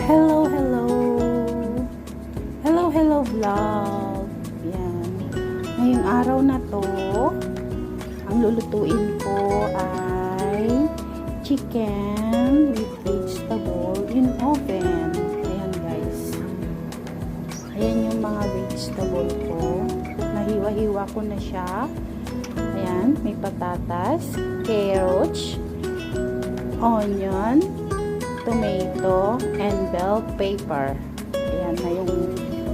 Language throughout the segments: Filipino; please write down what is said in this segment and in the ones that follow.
Hello, hello! Hello, hello vlog! Yan. Ngayong araw na to, ang lulutuin ko ay chicken with vegetable in oven. Ayan guys. Ayan yung mga vegetable ko. Nahiwa-hiwa ko na siya. Ayan, may patatas, carrots, onion, tomato, and bell pepper. Ayan na yung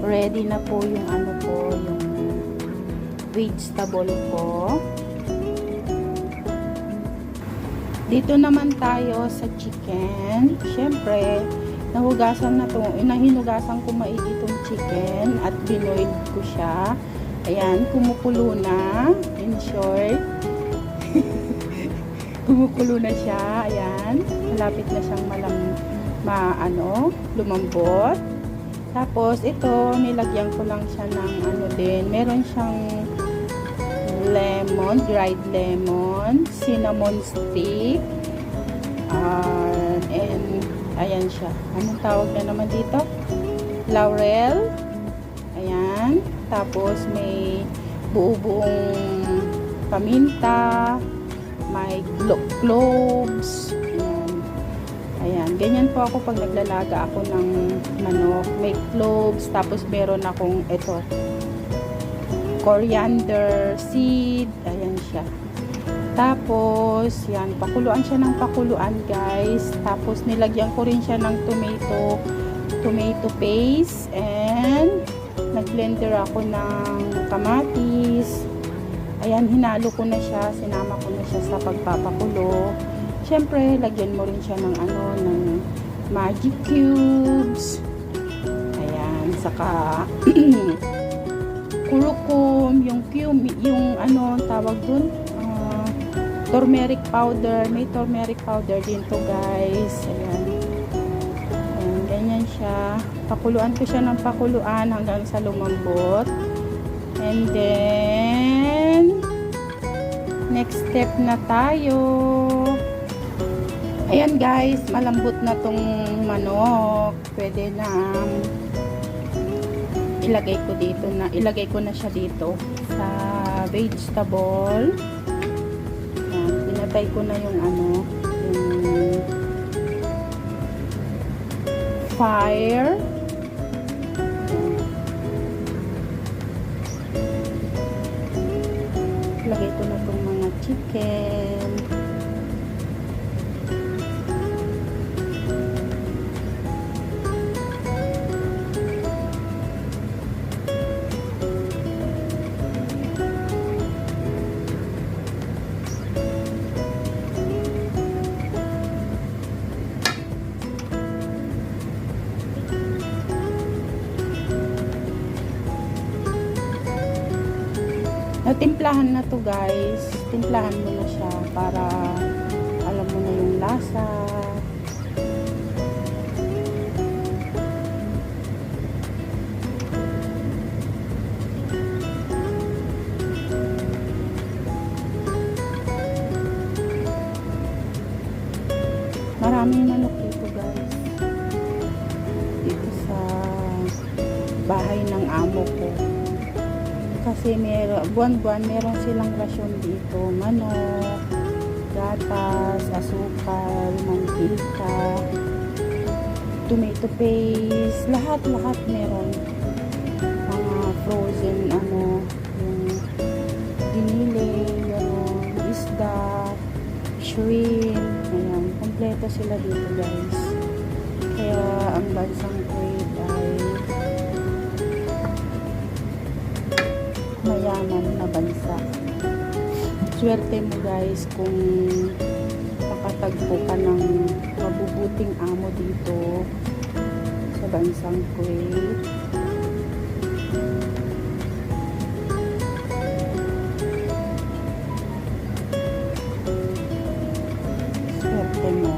ready na po yung ano ko, yung vegetable ko. Dito naman tayo sa chicken. Syempre, nahinugasan ko maigi itong chicken at binoil ko siya. Ayan, kumukulo na. In short, kumukulo na siya. Ayan, malapit na siyang lumambot. Tapos ito, nilagyan ko lang siya ng ano din. Meron siyang lemon, dried lemon, cinnamon stick, and ayan siya. Anong tawag na naman dito? Laurel. Ayan. Tapos may buo-buong paminta, may cloves. Ayan, ganyan po ako pag naglalaga ako ng manok. May cloves, tapos meron akong ito, coriander seed. Ayan siya. Tapos, yan, pakuluan siya ng pakuluan guys. Tapos, nilagyan ko rin siya ng tomato paste. And, nag-blender ako ng kamatis. Ayan, hinalo ko na siya. Sinama ko na siya sa pagpapakulo. Siyempre, lagyan mo rin siya ng ng magic cubes. Ayan, saka kurukum, yung tawag dun, turmeric powder. May turmeric powder din to guys. Ayan. Ayan, ganyan siya. Pakuluan ko siya ng pakuluan hanggang sa lumambot. And then, next step na tayo. Ayan guys, malambot na tong manok. Pwede na ilagay ko na siya dito sa vegetable. Ayan, pinatay ko na yung yung fire. Ilagay ko na tong mga chicken. Timplahan na to guys. Timplahan mo na siya para alam mo na yung lasa. Maraming manok dito guys. Dito sa bahay ng amo ko. Kasi buwan-buwan meron silang rasyon dito. Manok, gatas, asukal, mantika, tomato paste, lahat meron. Mga frozen yung dinili, isda, shrimp, ayan, kompleto sila dito guys. Kaya ang bansang Kuwait ay mayaman na bansa. Swerte mo guys kung makatagpo ka ng mabubuting amo dito sa bansang Kuwait. Swerte mo.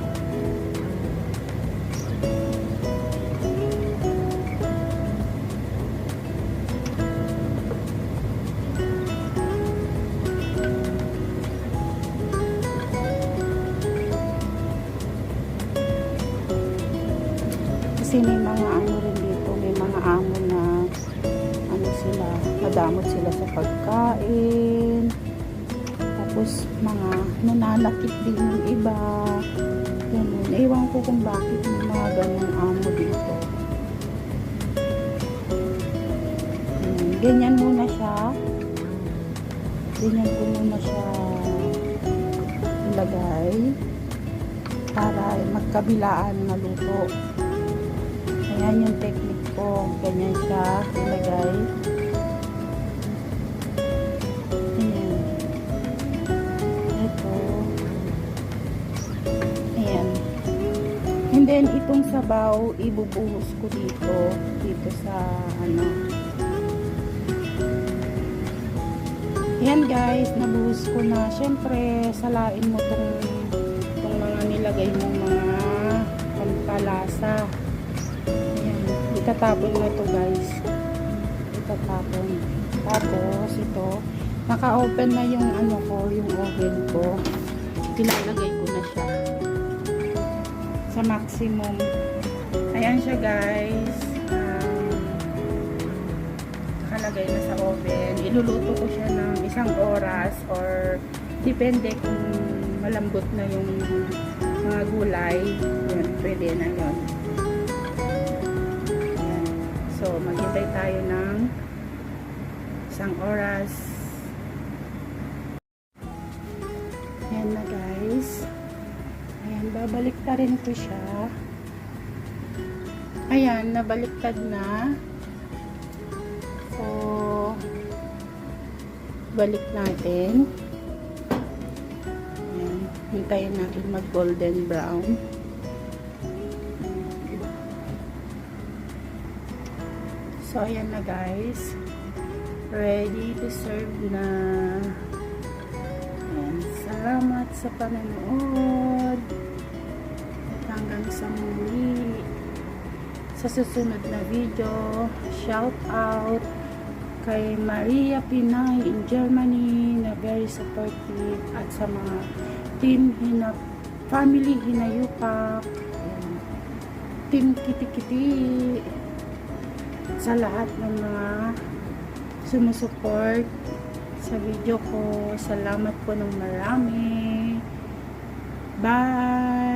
Kasi may mga ano rin dito, may mga amo na ano sila, madamot sila sa pagkain. Tapos mga nananakit din yung iba. Ganun. Ewan ko kung bakit may mga ganun amo dito. Ganyan muna siya. Ganyan ko muna siya ilagay para magkabilaan na luto. Ayan yung technique ko. Ganyan siya ilagay. Ayan. Ito. Ayan. And then, itong sabaw, ibubuhos ko dito. Dito sa, ano. Ayan guys, nabuhos ko na. Siyempre, salain mo tong mga nilagay mong mga pampalasa. Ayan. Itatapon na to guys. Itatapon. Tapos, ito. Naka-open na yung ano ko, yung oven ko. Ilalagay ko na siya sa maximum. Ayan siya guys. Nakalagay na sa oven. Iluluto ko siya ng 1 oras or depende kung malambot na yung mga gulay. Yan, pwede na yun. Ayan. So, maghintay tayo ng 1 oras. Ayan na guys. Ayan, babaliktad ko siya. Ayan, nabaliktad na. So, balik natin. Ayan, hintayin natin mag golden brown. So, ayan na guys. Ready to serve na. Ayan, salamat sa panonood. At hanggang sa muli. Sa susunod na video, shout out kay Maria Pinay in Germany na very supportive at sa mga team family Hinayupak, team Kiti-Kiti, sa lahat ng mga sumusupport sa video ko. Salamat po ng marami. Bye!